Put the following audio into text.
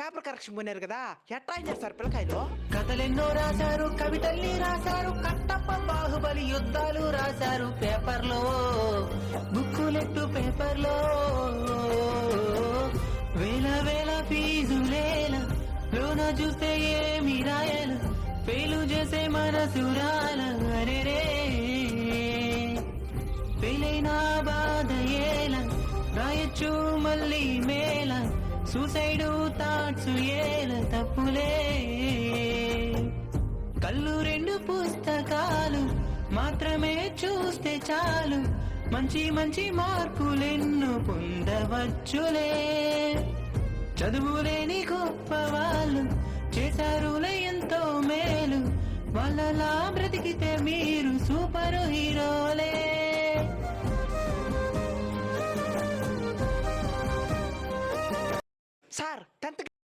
Paper correction పోయినారు కదా, ఎట్లా అయినారు సార్ పిల్లకాయలు? కథలెన్నో రాశారు, కవితల్ని రాశారు, కట్టప్ప బాహుబలి యుద్ధాలు రాశారు పేపర్లో, బుక్కులెట్టు పేపర్లో. వేల వేల ఫీజులేల లోన చూస్తే ఏమి రాయల, ఫెయిలు చేసే మనసు రాల. అరెరే ఫెయిలైన బాధ ఏల, రాయొచ్చు మళ్ళీ మేల, సూసైడు థాట్స్ ఏల తప్పులే. కళ్ళు రెండు పుస్తకాలు మాత్రమే చూస్తే చాలు, మంచి మంచి మార్కులెన్ను పొందవచ్చులే. చదువులేని గొప్ప వాళ్ళు చేశారులే ఎంతో మేలు, వాళ్ళలా బ్రతికితే మీరు సూపర్ హీరోలే. Sir 10th